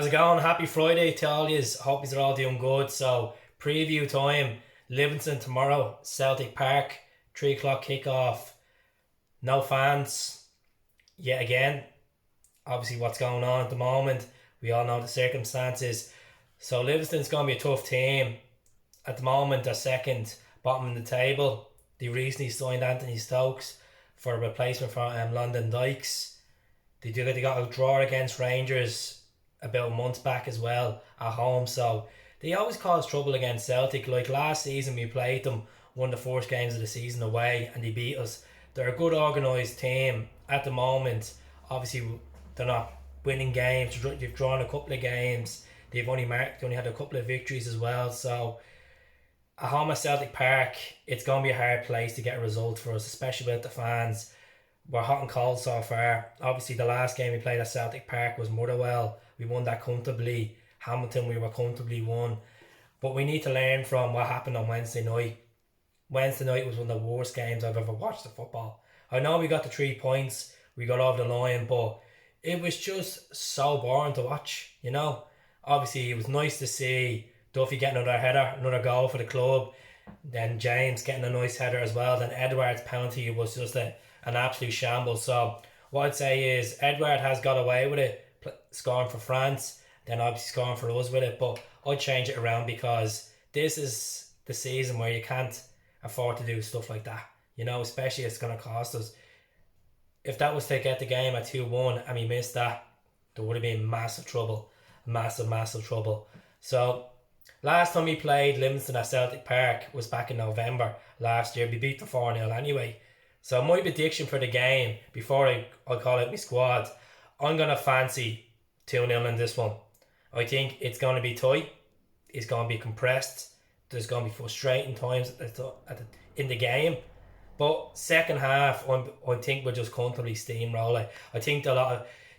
How's it going? Happy Friday to all yous. Hope you're all doing good. So, preview time. Livingston tomorrow, Celtic Park, 3 o'clock kickoff. No fans yet again. Obviously, what's going on at the moment. We all know the circumstances. So, Livingston's going to be a tough team. At the moment, they're second, bottom of the table. They recently signed Anthony Stokes for a replacement for London Dykes. They got a draw against Rangers about a month back as well at home, so they always cause trouble against Celtic. Like last season we played them one of the first games of the season away and they beat us. They're a good organised team at the moment. Obviously they're not winning games. They've drawn a couple of games. They only had a couple of victories as well, so at home at Celtic Park it's going to be a hard place to get a result for us, especially with the fans. We're hot and cold so far. Obviously the last game we played at Celtic Park was Motherwell. We won that comfortably. Hamilton we were comfortably won. But we need to learn from what happened on Wednesday night. Wednesday night was one of the worst games I've ever watched of football. I know we got the 3 points, we got over the line, but it was just so boring to watch, you know. Obviously it was nice to see Duffy getting another header, another goal for the club. Then James getting a nice header as well. Then Edouard's penalty was just an absolute shambles. So what I'd say is Edouard has got away with it, scoring for France, then obviously scoring for us with it, but I'd change it around because this is the season where you can't afford to do stuff like that, you know, especially if it's going to cost us. If that was to get the game at 2-1 and we missed that, there would have been massive trouble. Massive trouble. So last time we played Livingston at Celtic Park was back in November last year. We beat the 4-0 anyway. So my prediction for the game, before I call out my squad, I'm going to fancy 2-0 in this one. I think it's going to be tight. It's going to be compressed. There's going to be frustrating times in the game. But second half, I think we'll just comfortably steamroll it. I think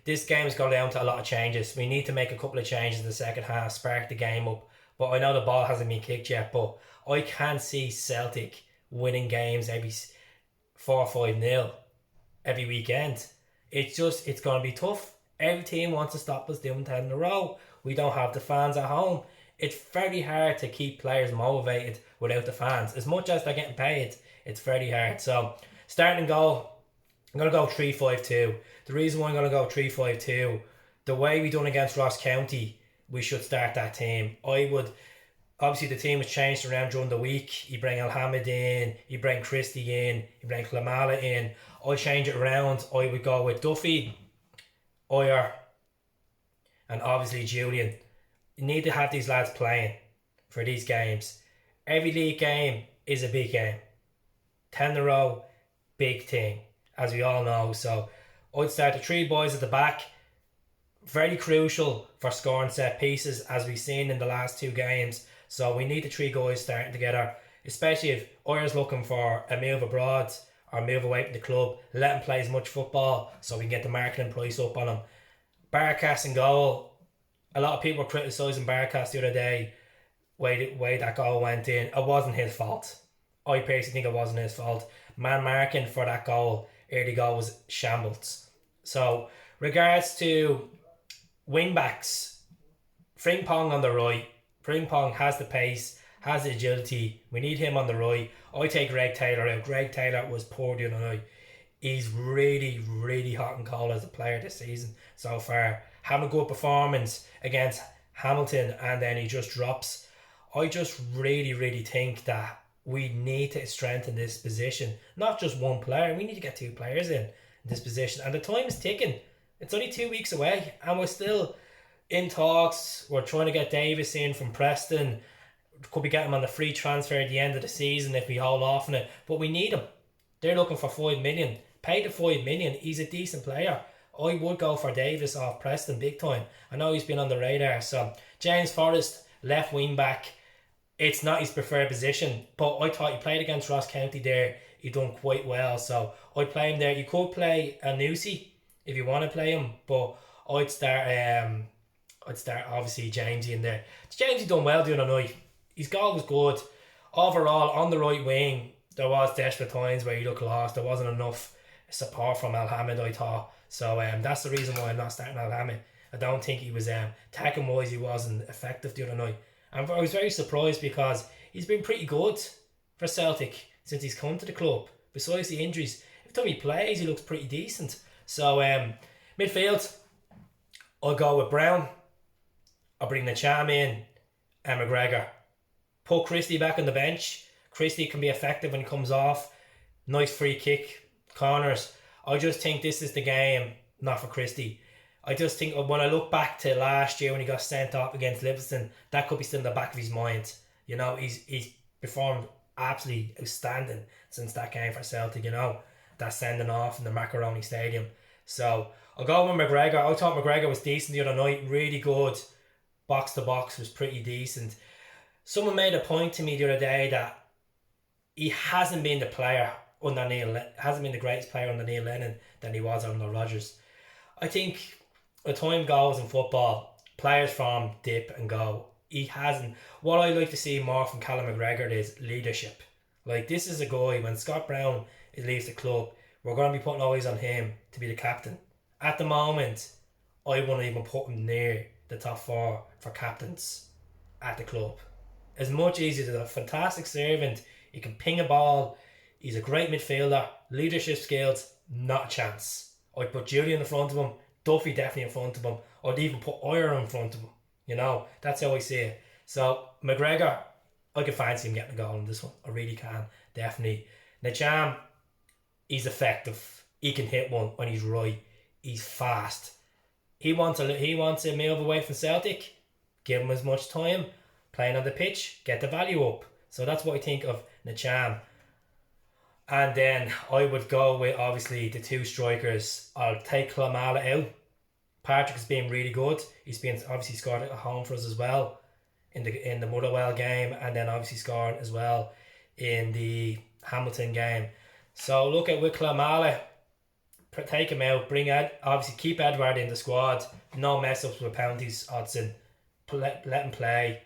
this game has gone down to a lot of changes. We need to make a couple of changes in the second half, spark the game up. But I know the ball hasn't been kicked yet, but I can't see Celtic winning games every 4-5-0 every weekend. It's going to be tough. Every team wants to stop us doing 10 in a row. We don't have the fans at home. It's very hard to keep players motivated without the fans. As much as they're getting paid, it's very hard. So, starting goal, I'm going to go 3-5-2. The reason why I'm going to go 3-5-2, the way we done against Ross County, we should start that team. Obviously the team has changed around during the week. You bring Alhamid in, you bring Christie in, you bring Klamala in. I change it around. I would go with Duffy, Oyer, and obviously Julian. You need to have these lads playing for these games. Every league game is a big game. 10 in a row, big thing, as we all know. So I'd start the 3 boys at the back. Very crucial for scoring set pieces, as we've seen in the last 2 games. So we need the 3 guys starting together, especially if Oyer's looking for a move abroad or move away from the club. Let him play as much football so we can get the marketing price up on him. Barkas in goal. A lot of people were criticising Barkas the other day, way that goal went in. It wasn't his fault. I personally think it wasn't his fault. Man marking for that goal, early goal, was shambles. So regards to wing backs, Frimpong on the right. Frimpong has the pace, has the agility. We need him on the right. I take Greg Taylor out. Greg Taylor was poor the other night. He's really hot and cold as a player this season so far. Having a good performance against Hamilton and then he just drops. I just really think that we need to strengthen this position. Not just one player. We need to get 2 players in this position. And the time is ticking. It's only 2 weeks away and we're still in talks. We're trying to get Davis in from Preston. Could be getting him on the free transfer at the end of the season if we hold off on it. But we need him. They're looking for 5 million. Pay the 5 million. He's a decent player. I would go for Davis off Preston big time. I know he's been on the radar. So James Forrest, left wing back. It's not his preferred position, but I thought he played against Ross County there. He done quite well, so I'd play him there. You could play Anusi if you want to play him, but I'd start obviously Jamesy in there. Jamesy done well the other night. His goal was good. Overall, on the right wing, there was desperate times where he looked lost. There wasn't enough support from Alhamid, I thought. So that's the reason why I'm not starting Alhamid. I don't think he was attacking wise. He wasn't effective the other night, and I was very surprised because he's been pretty good for Celtic since he's come to the club. Besides the injuries, every time he plays, he looks pretty decent. So midfield, I'll go with Brown. I'll bring the Cham in and McGregor. Put Christie back on the bench. Christie can be effective when he comes off. Nice free kick, corners. I just think this is the game, not for Christie. I just think when I look back to last year when he got sent off against Livingston, that could be still in the back of his mind. You know, he's performed absolutely outstanding since that game for Celtic, you know, that sending off in the Macaroni Stadium. So I'll go with McGregor. I thought McGregor was decent the other night, really good. Box to box was pretty decent. Someone made a point to me the other day that he hasn't been the player under hasn't been the greatest player under Neil Lennon than he was under Rodgers. I think the time goes in football, players form dip and go. He hasn't. What I like to see more from Callum McGregor is leadership. Like, this is a guy, when Scott Brown leaves the club, we're going to be putting eyes on him to be the captain. At the moment, I wouldn't even put him near the top four for captains at the club. As much as he's a fantastic servant, he can ping a ball, he's a great midfielder, leadership skills, not a chance. I'd put Julian in front of him, Duffy definitely in front of him, I'd even put Oyer in front of him. You know, that's how I see it. So McGregor, I can fancy him getting a goal in this one. I really can, definitely. Nacham, he's effective. He can hit one when he's right. He's fast. He wants to move away from Celtic. Give him as much time playing on the pitch. Get the value up. So that's what I think of Nacham. And then I would go with, obviously, the two strikers. I'll take Klamala out. Patrick has been really good. He's been obviously scored at home for us as well in the Motherwell game, and then obviously scored as well in the Hamilton game. So look at with Klamala, take him out, obviously keep Edward in the squad. No mess ups with penalties, Hodgson. Let him play.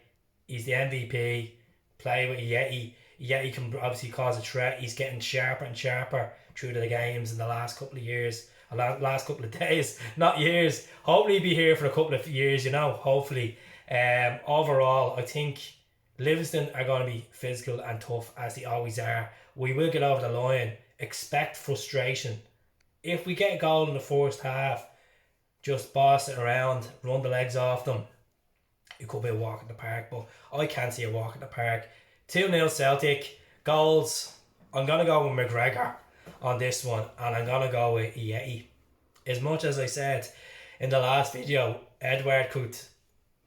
He's the MVP. Play with Yeti. Yeti can obviously cause a threat. He's getting sharper and sharper through the games in the last couple of years. Last couple of days, not years. Hopefully be here for a couple of years, you know, hopefully. Overall, I think Livingston are going to be physical and tough, as they always are. We will get over the line. Expect frustration. If we get a goal in the first half, just boss it around, run the legs off them. It could be a walk in the park, but I can't see a walk in the park. 2-0 Celtic. Goals. I'm going to go with McGregor on this one, and I'm going to go with Yeti. As much as I said in the last video, Edward could,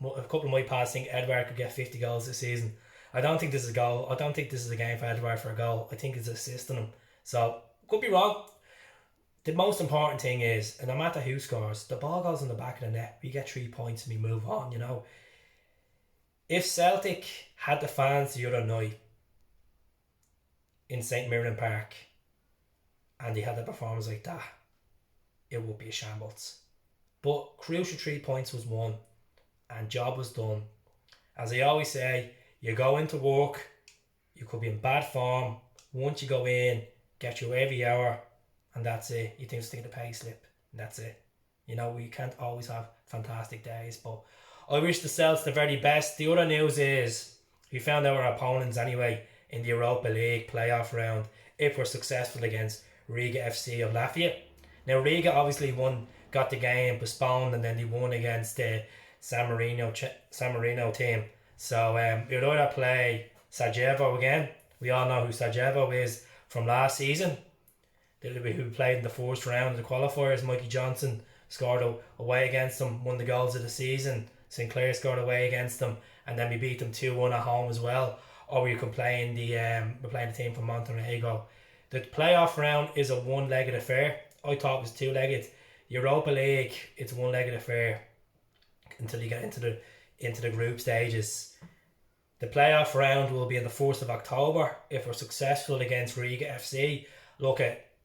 a couple of my past think Edward could get 50 goals this season. I don't think this is a goal. I don't think this is a game for Edward for a goal. I think it's assisting him. So, could be wrong. The most important thing is, and no matter who scores, the ball goes in the back of the net. We get 3 points and we move on, you know. If Celtic had the fans the other night in St Mirren Park and they had a performance like that, it would be a shambles. But crucial 3 points was won and job was done. As I always say, you go into work, you could be in bad form. Once you go in, get you every hour, and that's it. You think stick the pay slip, and that's it. You know, we can't always have fantastic days, but I wish the Celts the very best. The other news is we found out our opponents anyway in the Europa League playoff round if we're successful against Riga Fc of Latvia. Now Riga obviously got the game postponed, and then they won against the San Marino team. So we'll either play SARAJEVO again. We all know who SARAJEVO is from last season. Who played in the first round of the qualifiers. Mikey Johnson scored away against them, won the goals of the season. Sinclair scored away against them, and then we beat them 2-1 at home as well. Or we could play in we're playing the team from Montenegro. The playoff round is a one-legged affair. I thought it was two-legged. Europa League, it's a one-legged affair until you get into the group stages. The playoff round will be on the 1st of October if we're successful against Riga FC. Look,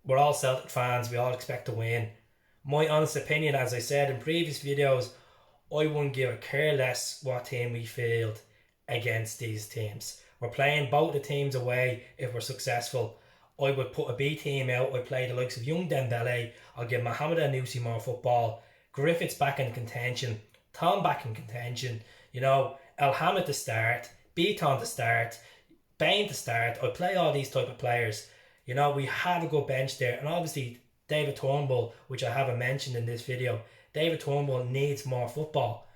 we're all Celtic fans. We all expect to win. My honest opinion, as I said in previous videos, I wouldn't give a care less what team we field against these teams. We're playing both the teams away if we're successful. I would put a B team out. I'd play the likes of young Dembele. I'll give Mohamed Enoussi more football. Griffiths back in contention, Tom back in contention, you know, Elhamed to start, Beaton to start, Bain to start. I play all these type of players. You know, we have a good bench there, and obviously David Turnbull, which I haven't mentioned in this video, David Turnbull needs more football.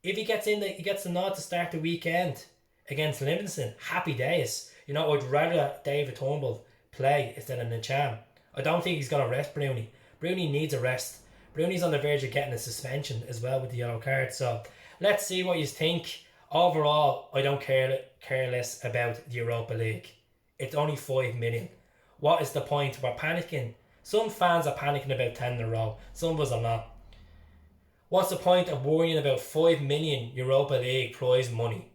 If he gets in, he gets the nod to start the weekend against Livingston. Happy days. You know, I'd rather David Turnbull play instead of Nacham. I don't think he's going to rest Bruni. Bruni needs a rest. Bruni's on the verge of getting a suspension as well with the yellow card. So let's see what you think. Overall, I don't care less about the Europa League. It's only 5 million. What is the point? We're panicking. Some fans are panicking about 10 in a row. Some of us are not. What's the point of worrying about 5 million Europa League prize money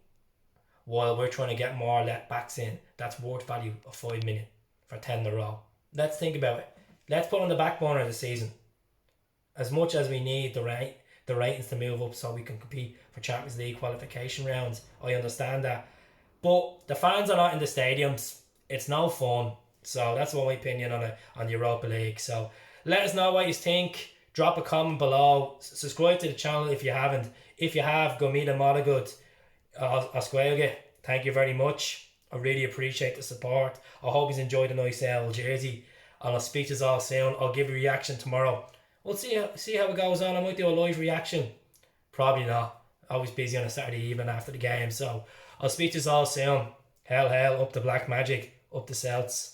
while we're trying to get more left backs in? That's worth value of 5 million for 10 in a row. Let's think about it. Let's put on the back burner of the season. As much as we need the ratings to move up so we can compete for Champions League qualification rounds, I understand that. But the fans are not in the stadiums. It's no fun. So that's my opinion on the Europa League. So let us know what you think. Drop a comment below. Subscribe to the channel if you haven't. If you have, go meet a Malagud Osquelga. Thank you very much. I really appreciate the support. I hope you enjoyed the nice jersey. And I'll speak to you all soon. I'll give a reaction tomorrow. We'll see how it goes on. I might do a live reaction. Probably not. Always busy on a Saturday evening after the game. So I'll speak to you all soon. Hell, up the Black Magic. Up the Celts.